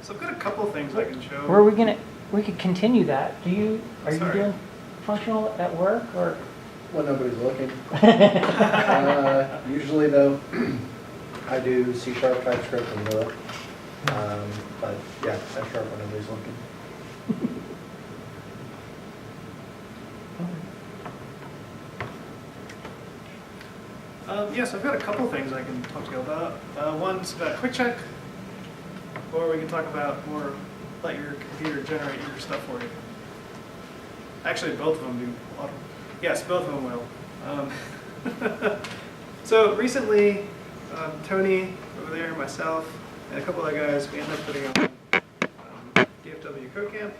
So I've got a couple of things I can show. Where are we gonna? We could continue that. Are you Sorry. doing functional at work or? When nobody's looking. Usually though, I do C#, TypeScript, and Lua. But yeah, C# when nobody's looking. Yes, I've got a couple things I can talk to you about. One's about QuickCheck, or we can talk about more let your computer generate your stuff for you. Actually, both of them do a lot of, yes, both of them will. So recently, Tony over there, myself, and a couple other guys, we ended up putting on DFW Code Camp,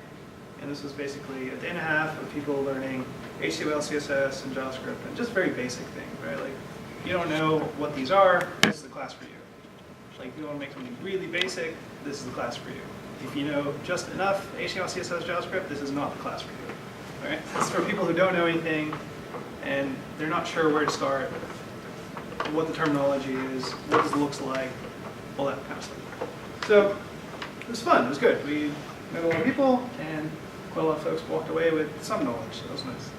and this was basically a day and a half of people learning HTML, CSS, and JavaScript, and just very basic things, right? Like, if you don't know what these are, this is the class for you. Like, if you want to make something really basic, this is the class for you. If you know just enough HTML, CSS, JavaScript, this is not the class for you. All right? It's for people who don't know anything, and they're not sure where to start, what the terminology is, what this looks like, all that kind of stuff. So it was fun. It was good. We met a lot of people, and quite a lot of folks walked away with some knowledge. So that was nice.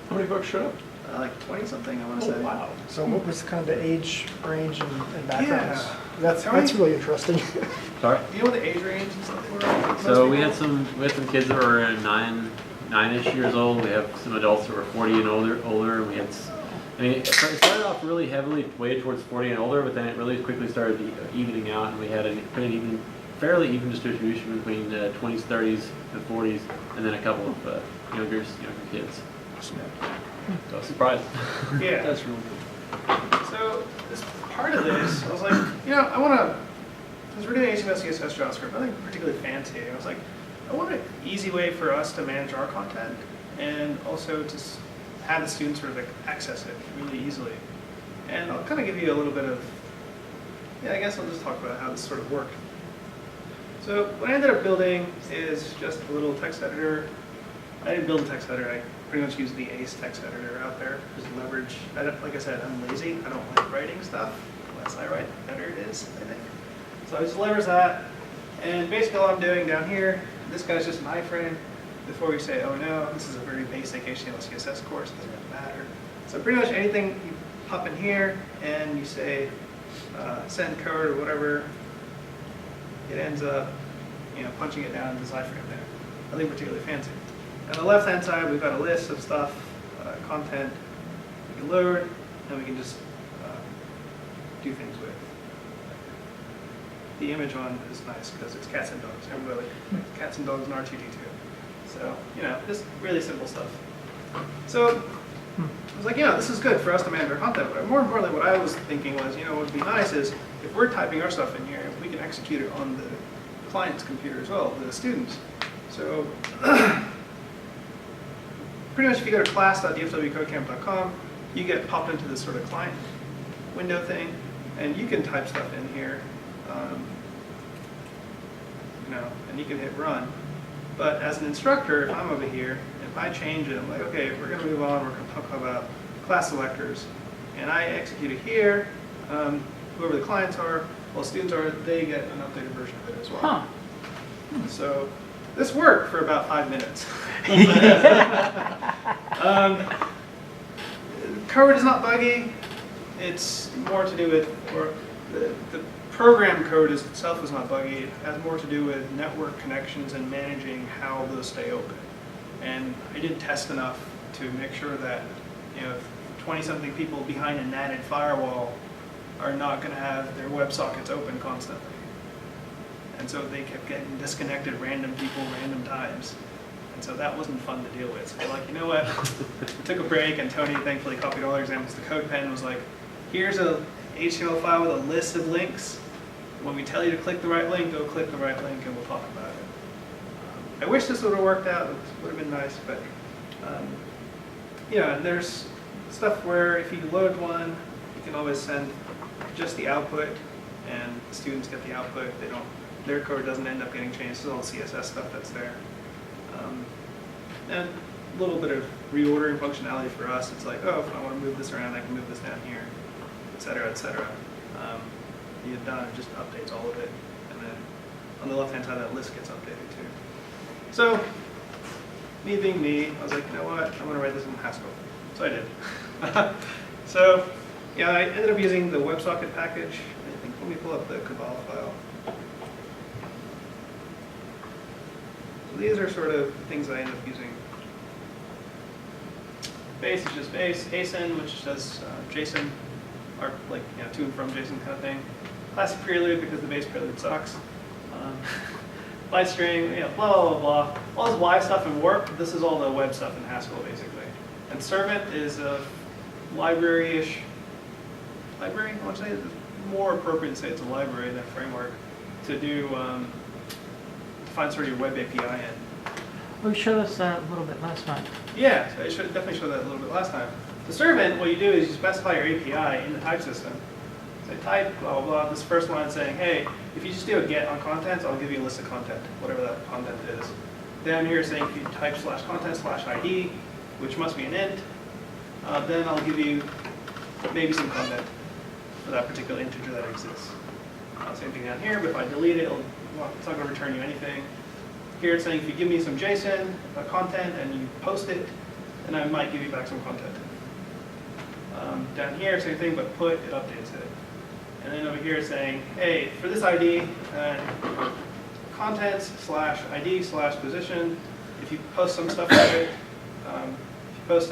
How many folks showed up? Like 20 something, I want to say. Wow. So what was kind of the age range and backgrounds? Yeah. That's really interesting. Sorry. Do you know what the age range and stuff were? So we had some kids that were nine-ish years old. We have some adults that were 40 and older. We had, I mean, it started off really heavily weighted towards 40 and older, but then it really quickly started evening out, and we had a fairly even distribution between 20s, 30s, and 40s, and then a couple of younger kids. So surprised. Yeah. That's really cool. So as part of this, I was like, since we're doing HTML, CSS, JavaScript, nothing particularly fancy. I was like, I want an easy way for us to manage our content and also to have the students sort of like access it really easily. And I'll kind of give you a little bit of, I guess I'll just talk about how this sort of worked. So what I ended up building is just a little text editor. I didn't build a text editor. I pretty much use the Ace text editor out there. Just leverage, like I said, I'm lazy. I don't like writing stuff unless I write, the better it is, I think. So I just leverage that. And basically all I'm doing down here, this guy's just an iframe. Before we say, oh no, this is a very basic HTML, CSS course, it doesn't really matter. So pretty much anything you pop in here and you say send code or whatever, it ends up punching it down in this iframe there. Nothing particularly fancy. On the left-hand side, we've got a list of stuff, content we can load, and we can just do things with. The image one is nice because it's cats and dogs. Everybody likes cats and dogs and R2D2. So, just really simple stuff. So, I was like, this is good for us to manage our content. But more importantly, what I was thinking was, what would be nice is if we're typing our stuff in here, we can execute it on the client's computer as well, the students. So, pretty much if you go to class.dfwcodecamp.com, you get popped into this sort of client window thing, and you can type stuff in here, and you can hit run. But as an instructor, if I'm over here, if I change it, I'm like, okay, we're going to move on, we're going to talk about class selectors, and I execute it here, whoever the clients are, well, students are, they get an updated version of it as well. Huh. So this worked for about 5 minutes. Code is not buggy. It's more to do with, or the program code itself is not buggy. It has more to do with network connections and managing how those stay open. And I did test enough to make sure that 20-something people behind a natted firewall are not going to have their WebSockets open constantly. And so they kept getting disconnected, random people, random times. And so that wasn't fun to deal with. So they're like, you know what? We took a break, and Tony thankfully copied all our examples. The code pen was like, here's a HTML file with a list of links. When we tell you to click the right link, go click the right link, and we'll talk about it. I wish this would have worked out. It would have been nice, but and there's stuff where if you load one, you can always send just the output, and the students get the output. Their code doesn't end up getting changed. This is all CSS stuff that's there. And a little bit of reordering functionality for us. It's like, oh, if I want to move this around, I can move this down here, et cetera, et cetera. The done just updates all of it. And then on the left-hand side, that list gets updated too. So, me being me, I was like, you know what, I'm gonna write this in Haskell. So I did. So, yeah, I ended up using the WebSocket package. I think, let me pull up the Cabal file. So these are sort of things I end up using. Base is just base. Async, which does JSON, or like, you know, to and from JSON kind of thing. Classic prelude because the base prelude sucks. Byte string, you know, blah, blah, blah, blah. All this Y stuff in warp, this is all the web stuff in Haskell, basically. And servant is a library-ish, library, I want to say, it's more appropriate to say it's a library than a framework, to do, to find sort of your web API in. Well, you showed us that a little bit last time. Yeah, so I should definitely show that a little bit last time. The servant, what you do is you specify your API in the type system. So type, blah, blah, blah, this first line saying, hey, if you just do a get on contents, I'll give you a list of content, whatever that content is. Down here saying if you type /content/ID, which must be an int, then I'll give you maybe some content for that particular integer that exists. Same thing down here, but if I delete it, it's not going to return you anything. Here it's saying if you give me some JSON content and you post it, then I might give you back some content. Down here, same thing, but put, it updates it. And then over here it's saying, hey, for this ID, contents/ID/position, if you post some stuff with it, if you post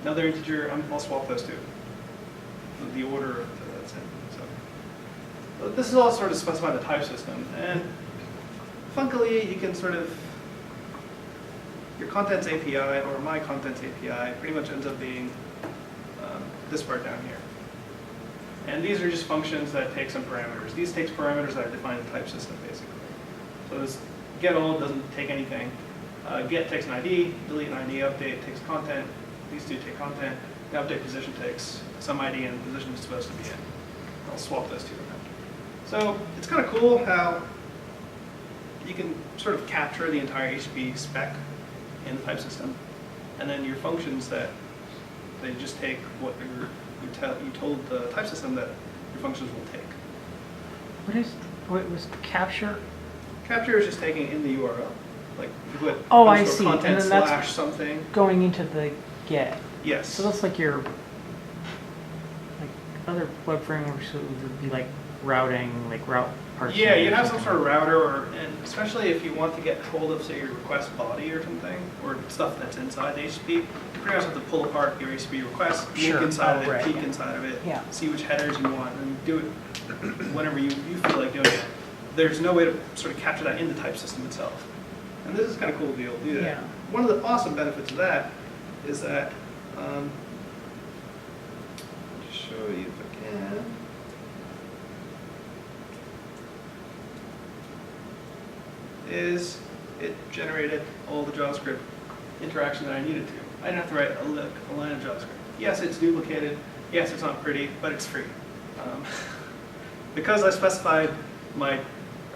another integer, I'll swap those two. The order that's in. So this is all sort of specified in the type system. And funcily, you can sort of, your contents API or my contents API pretty much ends up being this part down here. And these are just functions that take some parameters. These take parameters that are defined in the type system, basically. So this get all doesn't take anything. Get takes an ID, delete an ID, update takes content. These two take content. The update position takes some ID and the position is supposed to be in. I'll swap those two around. So it's kind of cool how you can sort of capture the entire HTTP spec in the type system. And then your functions that they just take what you told the type system that your functions will take. What was capture? Capture is just taking in the URL. Like you put Oh, I see. content And then that's / something. going into the get. Yes. So that's like your, like other web frameworks would be like routing, like route parsing. Yeah, you or have some something. sort of router, and especially if you want to get hold of, say, your request body or something, or stuff that's inside the HTTP, you pretty much have to pull apart your HTTP request, Sure. look inside of Oh, it, right, peek yeah. inside of it, Yeah. see which headers you want, and do it whenever you feel like doing it. There's no way to sort of capture that in the type system itself. And this is kind of cool to be able to do that. Yeah. One of the awesome benefits of that is that, I'll just show you if I can. Is it generated all the JavaScript interaction that I needed to. I didn't have to write a line of JavaScript. Yes, it's duplicated. Yes, it's not pretty, but it's free. Because I specified my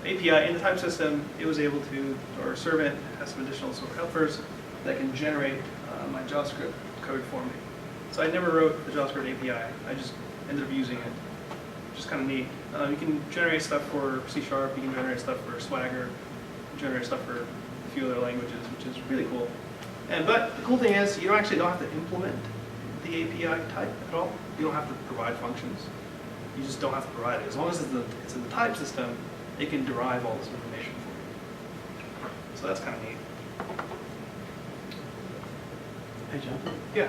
API in the type system, it was able to, or servant has some additional sort of helpers that can generate my JavaScript code for me. So I never wrote the JavaScript API. I just ended up using it, which is kind of neat. You can generate stuff for C#, you can generate stuff for Swagger, generate stuff for a few other languages, which is really cool. But the cool thing is, you don't have to implement the API type at all. You don't have to provide functions. You just don't have to provide it. As long as it's in the type system, it can derive all this information for you. So that's kind of neat. Hey, John. Yeah. I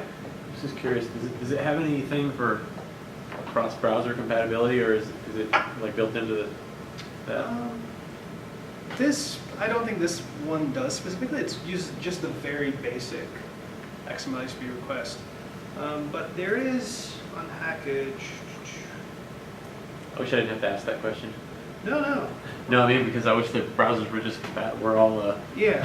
was just curious, does it have anything for cross-browser compatibility, or is it like built into that? I don't think this one does specifically. It's just the very basic XML HTTP request. But there is on Hackage. I wish I didn't have to ask that question. No. No, I mean, because I wish the browsers were all Yeah.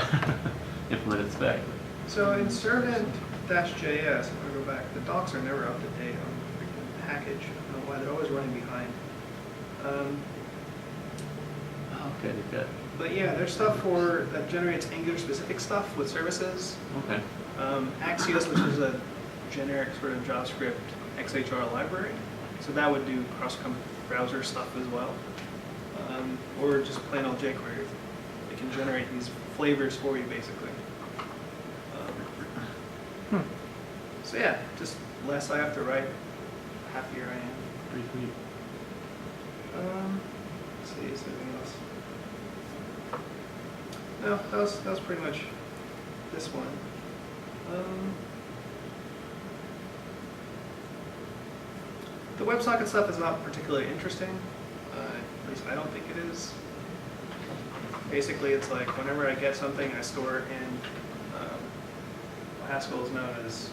implemented spec. So in servant-js, if I go back, the docs are never up to date on freaking Hackage. I don't know why, they're always running behind. Okay, good. But yeah, there's stuff that generates Angular-specific stuff with services. Okay. Axios, which is a generic sort of JavaScript XHR library. So that would do cross-browser stuff as well. or just plain old jQuery. It can generate these flavors for you, basically. So yeah, just less I have to write, the happier I am. Pretty sweet. Let's see, is there anything else? No, that was pretty much this one. The WebSocket stuff is not particularly interesting. At least I don't think it is. Basically, it's like whenever I get something, I store it in Haskell is known as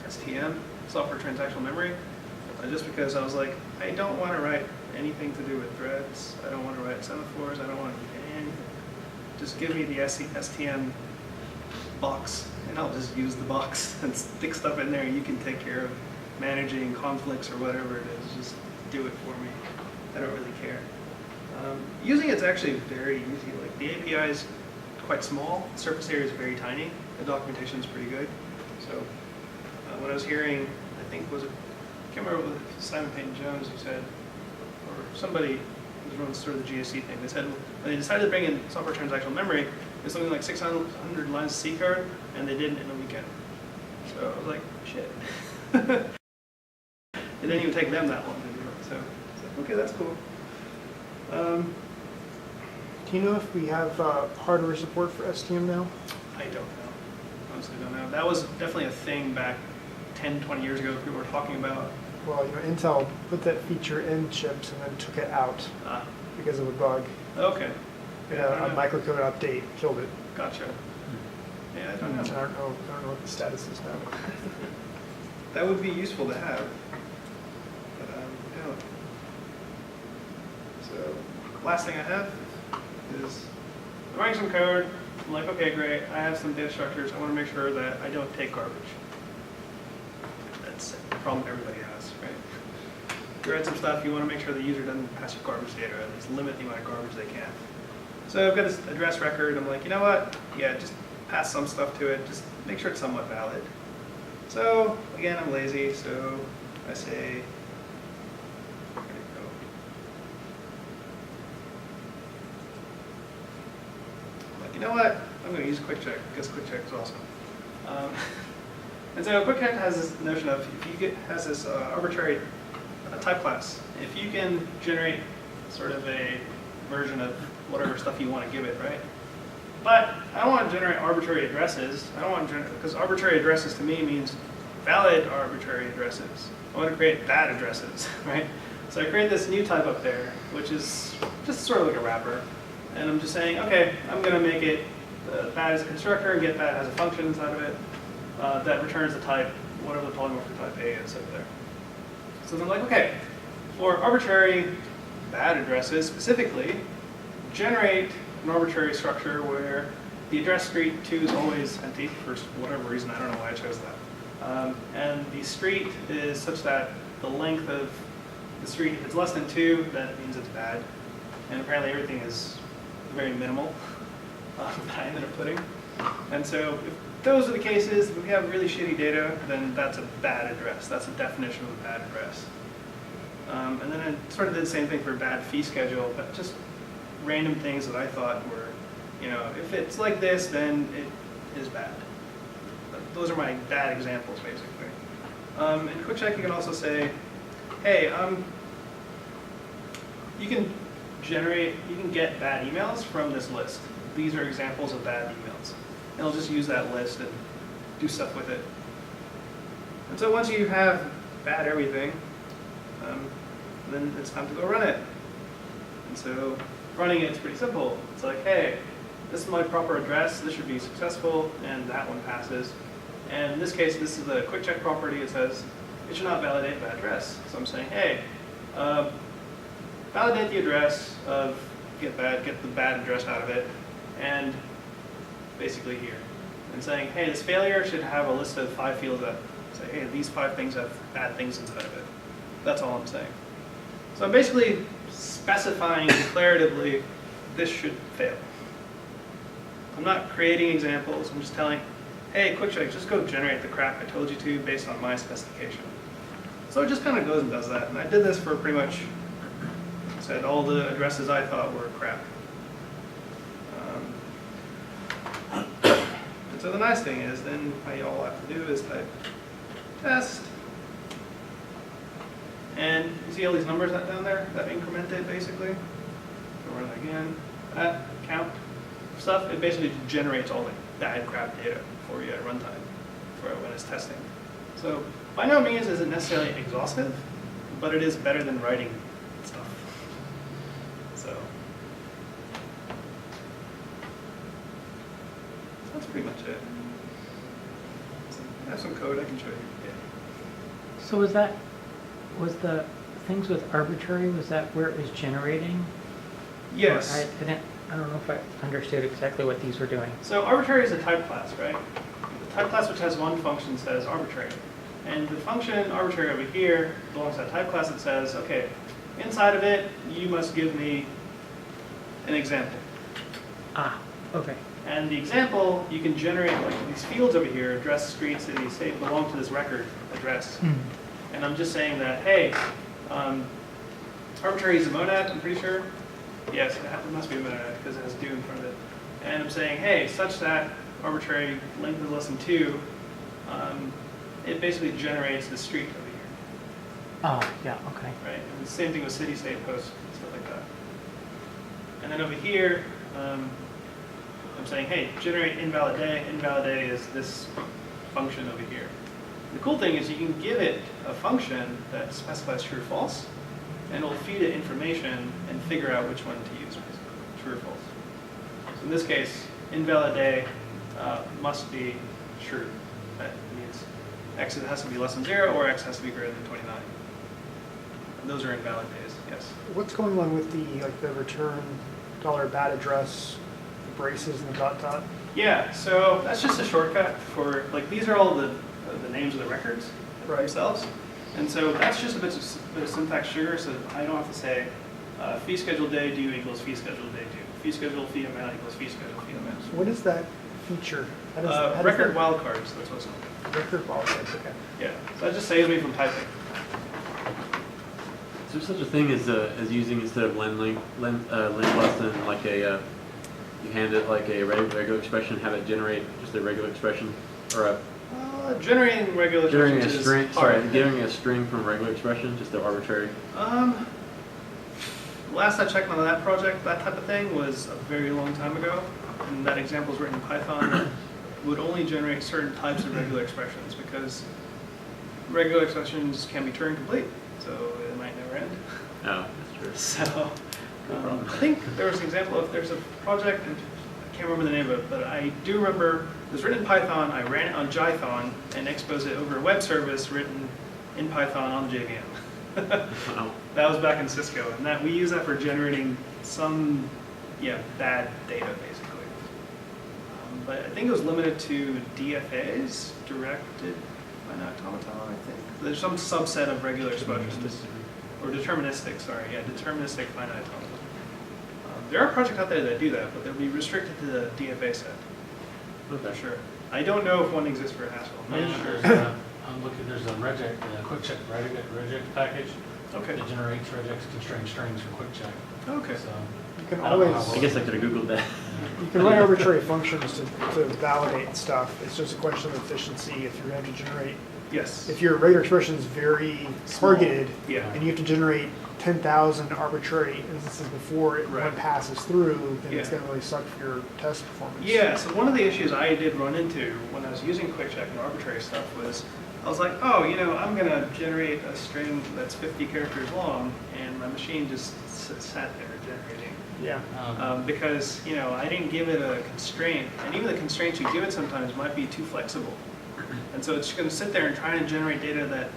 STM, software transactional memory. Just because I was like, I don't want to write anything to do with threads. I don't want to write semaphores. I don't want to do anything. Just give me the STM box, and I'll just use the box and stick stuff in there. You can take care of managing conflicts or whatever it is. Just do it for me. I don't really care. Using it's actually very easy. Like the API is quite small. The surface area is very tiny. The documentation is pretty good. So when I was hearing, I think I can't remember what Simon Payton Jones who said, or somebody who runs sort of the GSC thing. They said when they decided to bring in software transactional memory, it's something like 600 lines of C code, and they did it in a weekend. So I was like, shit. It didn't even take them that long to do it. So it's like, okay, that's cool. Do you know if we have hardware support for STM now? I don't know. Honestly, don't know. That was definitely a thing back 10, 20 years ago that people were talking about. Well, Intel put that feature in chips and then took it out because of a bug. Okay. A microcode update killed it. Gotcha. Yeah, I don't know. I don't know what the status is now. That would be useful to have. But yeah. So, last thing I have is I'm writing some code. I'm like, okay, great. I have some data structures. I want to make sure that I don't take garbage. That's a problem everybody has, right? You write some stuff, you want to make sure the user doesn't pass you garbage data, or at least limit the amount of garbage they can. So I've got this address record. I'm like, you know what? Yeah, just pass some stuff to it. Just make sure it's somewhat valid. So again, I'm lazy, so I say, where'd it go? Like, you know what? I'm going to use QuickCheck because QuickCheck is awesome. And so QuickCheck has this notion of has this arbitrary type class. If you can generate sort of a version of whatever stuff you want to give it, right? But I don't want to generate arbitrary addresses. I don't want to generate, because arbitrary addresses to me means valid arbitrary addresses. I want to create bad addresses, right? So I create this new type up there, which is just sort of like a wrapper. And I'm just saying, okay, I'm going to make it bad as a constructor and get bad as a function inside of it that returns the type, whatever the polymorphic type A is up there. So I'm like, okay, for arbitrary bad addresses specifically, generate an arbitrary structure where the address street 2 is always empty for whatever reason. I don't know why I chose that. And the street is such that the length of the street, if it's less than 2, that means it's bad. And apparently everything is very minimal that I ended up putting. And so if those are the cases, if we have really shitty data, then that's a bad address. That's a definition of a bad address. And then I sort of did the same thing for bad fee schedule, but just random things that I thought were, if it's like this, then it is bad. Those are my bad examples, basically. In QuickCheck, you can also say, hey, you can get bad emails from this list. These are examples of bad emails. And I'll just use that list and do stuff with it. And so once you have bad everything, then it's time to go run it. And so running it's pretty simple. It's like, hey, this is my proper address, this should be successful, and that one passes. And in this case, this is the QuickCheck property. It says it should not validate the address. So I'm saying, hey, validate the address of get the bad address out of it, and basically here. And saying, hey, this failure should have a list of 5 fields that say, hey, these 5 things have bad things inside of it. That's all I'm saying. So I'm basically specifying declaratively this should fail. I'm not creating examples. I'm just telling, hey, QuickCheck, just go generate the crap I told you to based on my specification. So it just kind of goes and does that. And I did this for pretty much said all the addresses I thought were crap. And so the nice thing is then all I have to do is type test. And you see all these numbers down there that incremented basically. So run it again. That count stuff, it basically generates all the bad crap data for you at runtime for when it's testing. So by no means is it necessarily exhaustive, but it is better than writing stuff. So that's pretty much it. So I have some code I can show you. Yeah. So was the things with arbitrary, was that where it was generating? Yes. I don't know if I understood exactly what these were doing. So arbitrary is a type class, right? The type class which has one function says arbitrary. And the function arbitrary over here belongs to that type class that says, okay, inside of it, you must give me an example. Ah, okay. And the example, you can generate like these fields over here, address, street, city, state, belong to this record address. And I'm just saying that, hey, arbitrary is a monad, I'm pretty sure. Yes, it must be a monad because it has do in front of it. And I'm saying, hey, such that arbitrary length is less than 2, it basically generates the street over here, Oh, yeah, okay. right? And the same thing with city, state, post, stuff like that. And then over here, I'm saying, hey, generate invalid day. Invalid day is this function over here. The cool thing is you can give it a function that specifies true or false, and it'll feed it information and figure out which one to use, basically, true or false. So in this case, invalid day must be true. That means x has to be less than 0 or x has to be greater than 29. And those are invalid days, yes. What's going on with the return $bad address, the braces and the dot? Yeah, so that's just a shortcut for, like, these are all the names of the records themselves. And so that's just a bit of syntax sugar, so I don't have to say fee schedule day due equals fee schedule day due. Fee schedule fee amount equals fee schedule fee amount. What is that feature? How does Record that- wildcards, that's what's called. Record wildcards, okay. Yeah, so that just saves me from typing. Is there such a thing as using instead of length less than like a you hand it like a regular expression, have it generate just a regular expression or a Generating regular generating a expressions string? is hard. Sorry, generating a string from a regular expression, just an arbitrary. Last I checked on that project, that type of thing was a very long time ago, and that example is written in Python that would only generate certain types of regular expressions because regular expressions can be Turing complete, so it might never end. Oh, that's true. So I think there was an example of there's a project, and I can't remember the name of it, but I do remember it was written in Python. I ran it on Jython and exposed it over a web service written in Python on the JVM. Wow. That was back in Cisco, and that we use that for generating some bad data basically. But I think it was limited to DFAs, directed finite automaton. I think there's some subset of regular expressions. Or deterministic, sorry, yeah, deterministic finite automaton. There are projects out there that do that, but they'll be restricted to the DFA set, for sure. I don't know if one exists for Haskell, I'm not sure. I'm looking, there's a regex, QuickCheck regex package Okay, that generates regex constrained strings for QuickCheck. okay. So You can I don't know always, how I guess I could have Googled that. you can write arbitrary functions to validate stuff. It's just a question of efficiency. If you're going to generate, Yes. if your regular expression is very targeted, Yeah. and you have to generate 10,000 arbitrary instances before one Right. passes through, then it's Yeah. going to really suck for your test performance. Yeah, so one of the issues I did run into when I was using QuickCheck and arbitrary stuff was, I was like, oh, I'm going to generate a string that's 50 characters long, and my machine just sat there generating. Yeah. Because, I didn't give it a constraint, and even the constraints you give it sometimes might be too flexible. And so it's just going to sit there and try and generate data that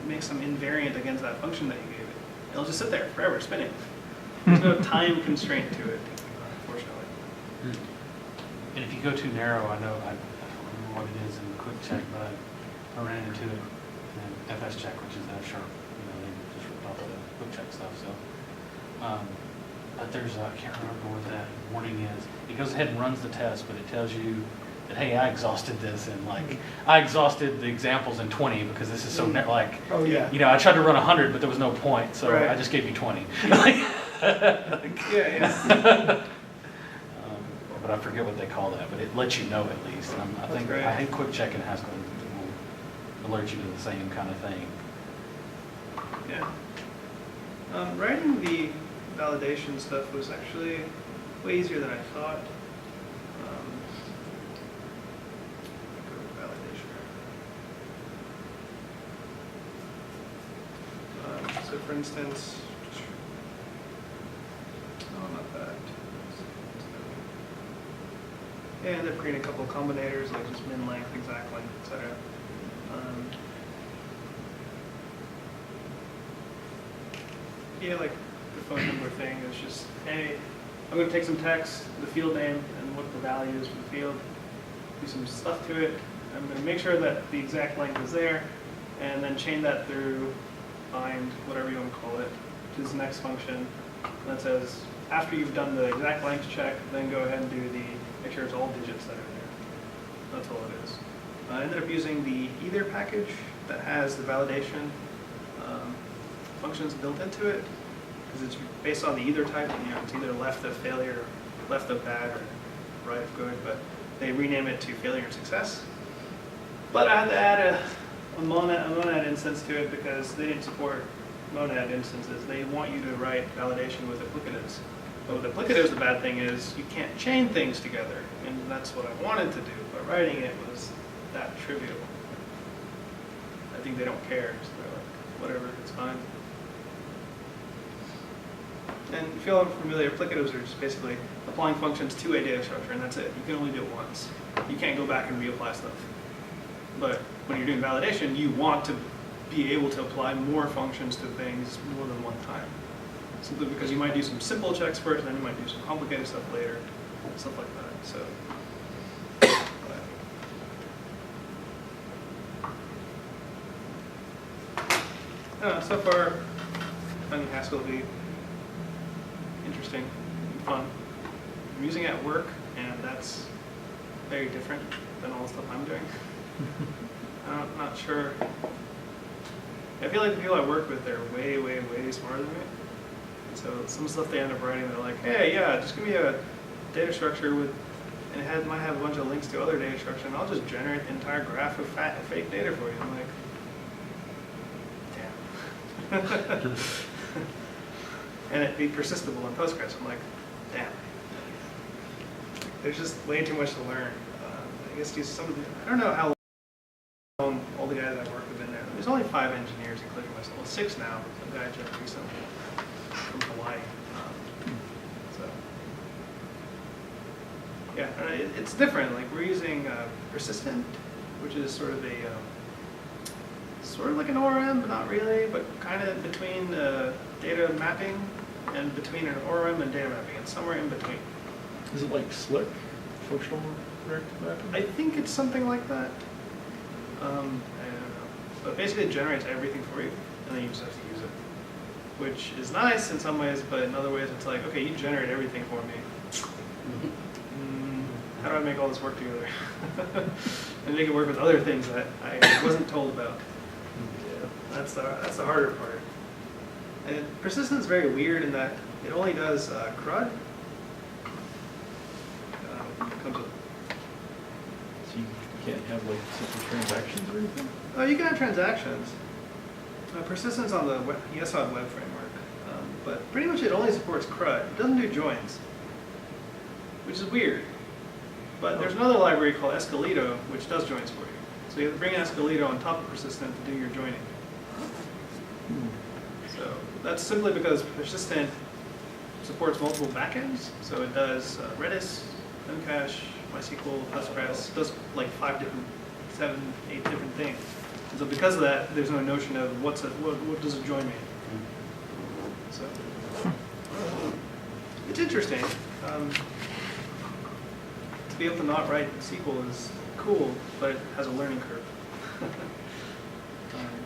makes them invariant against that function that you gave it. It'll just sit there forever spinning. There's no time constraint to it, unfortunately. And if you go too narrow, I don't remember what it is in QuickCheck, but I ran into it in FSCheck, which is that sharp, they just ripped off the QuickCheck stuff. So, but there's I can't remember what that warning is. It goes ahead and runs the test, but it tells you that, hey, I exhausted this, and like, I exhausted the examples in 20 because this is so, like, Oh, yeah. you know, I tried to run 100, but there was no point, so Right. I just gave you 20. Like, Yeah. but I forget what they call that, but it lets you know at least. And I That's think great. QuickCheck in Haskell will alert you to the same kind of thing. Yeah. Writing the validation stuff was actually way easier than I thought. Go to validation. So for instance, no, not that. Yeah, I ended up creating a couple of combinators, like just min length, exact length, etc. Yeah, like the phone number thing is just, hey, I'm going to take some text, the field name, and what the value is for the field, do some stuff to it. I'm going to make sure that the exact length is there, and then chain that through, find, whatever you want to call it, to this next function that says, after you've done the exact length check, then go ahead and do the, make sure it's all digits that are there. That's all it is. I ended up using the either package that has the validation functions built into it, because it's based on the either type. You know, it's either left of failure, left of bad, or right of good. But they rename it to failure and success. But I had to add a monad instance to it because they didn't support monad instances. They want you to write validation with applicatives. But with applicatives, the bad thing is you can't chain things together, and that's what I wanted to do. But writing it was that trivial. I think they don't care, so they're like, whatever, it's fine. And if you're familiar, applicatives are just basically applying functions to a data structure, and that's it. You can only do it once. You can't go back and reapply stuff. But when you're doing validation, you want to be able to apply more functions to things more than one time. Simply because you might do some simple checks first, and then you might do some complicated stuff later, stuff like that. So, so far, finding Haskell to be interesting and fun. I'm using it at work, and that's very different than all the stuff I'm doing. I'm not sure. I feel like the people I work with, they're way, way, way smarter than me. And so some stuff they end up writing, they're like, hey, yeah, just give me a data structure with, and it might have a bunch of links to other data structures, and I'll just generate the entire graph of fake data for you. I'm like, damn. And it be persistable in Postgres. I'm like, damn. There's just way too much to learn. I guess these some of the, I don't know how long all the guys I work with in there. There's only 5 engineers, including myself. Well, 6 now. Some guy joined recently from Hawaii. So yeah, it's different. Like we're using persistent, which is sort of a sort of like an ORM, but not really. But kind of between data mapping and between an ORM and data mapping. It's somewhere in between. Is it like Slick, functional directed mapping? I think it's something like that. I don't know. But basically it generates everything for you, and then you just have to use it. Which is nice in some ways, but in other ways it's like, okay, you generate everything for me. How do I make all this work together? And make it work with other things that I wasn't told about. Yeah, that's the harder part. And persistence is very weird in that it only does CRUD. Comes with, So you can't have like simple transactions or anything? oh, you can have transactions. Persistence on the ESOD web framework, but pretty much it only supports CRUD. It doesn't do joins, which is weird. But there's another library called Escalito, which does joins for you. So you have to bring Escalito on top of persistent to do your joining. So that's simply because persistent supports multiple backends. So it does Redis, Memcache, MySQL, Postgres, does like 5 different, 7, 8 different things. And so because of that, there's no notion of what does a join mean. So it's interesting. To be able to not write SQL is cool, but it has a learning curve.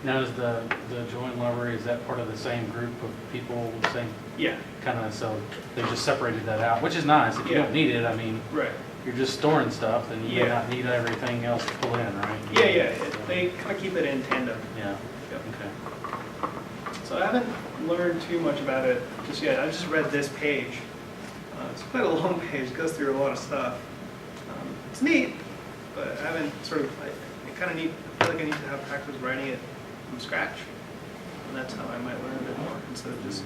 Now, is the join library, is that part of the same group of people, same Yeah, kind of, so they just separated that out, which is nice. If you Yeah. don't need it, I mean, right. you're just storing stuff, then you may Yeah. not need everything else to pull in, right? Yeah, they kind of keep it in tandem. Yeah, Yep. okay. So I haven't learned too much about it just yet. I just read this page. It's quite a long page, it goes through a lot of stuff. It's neat, but I haven't I kind of need, I feel like I need to have practice writing it from scratch. And that's how I might learn a bit more, instead of just,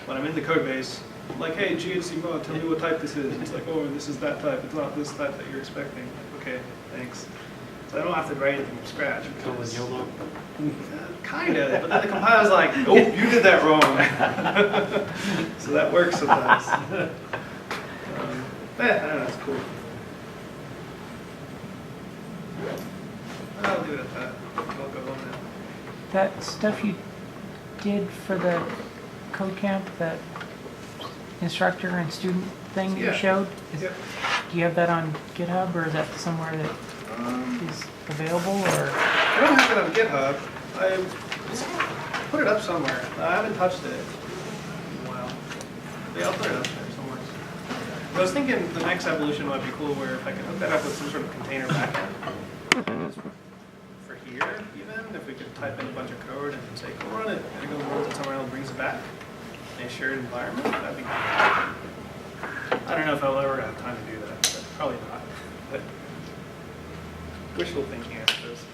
when I'm in the code base, I'm like, hey, GHC mod, tell me what type this is. It's like, oh, this is that type, it's not this type that you're expecting. Like, okay, thanks. So I don't have to write anything from scratch. Go with YOLO. Kinda, but then the compiler's like, oh, you did that wrong. So that works sometimes. I don't know, it's cool. I'll leave it at that. I'll go home now. That stuff you did for the code camp, that instructor and student thing you Yeah. showed, Yep. do you have that on GitHub, or is that somewhere that is available, or? I don't have it on GitHub. I put it up somewhere. I haven't touched it in a while. Yeah, I'll put it up there somewhere. I was thinking the next evolution might be cool where if I could hook that up with some sort of container backend. For here, even, if we could type in a bunch of code and say, go run it, and it goes runs it somewhere else and brings it back in a shared environment, that'd be cool. I don't know if I'll ever have time to do that, but probably not. But wishful thinking, I suppose.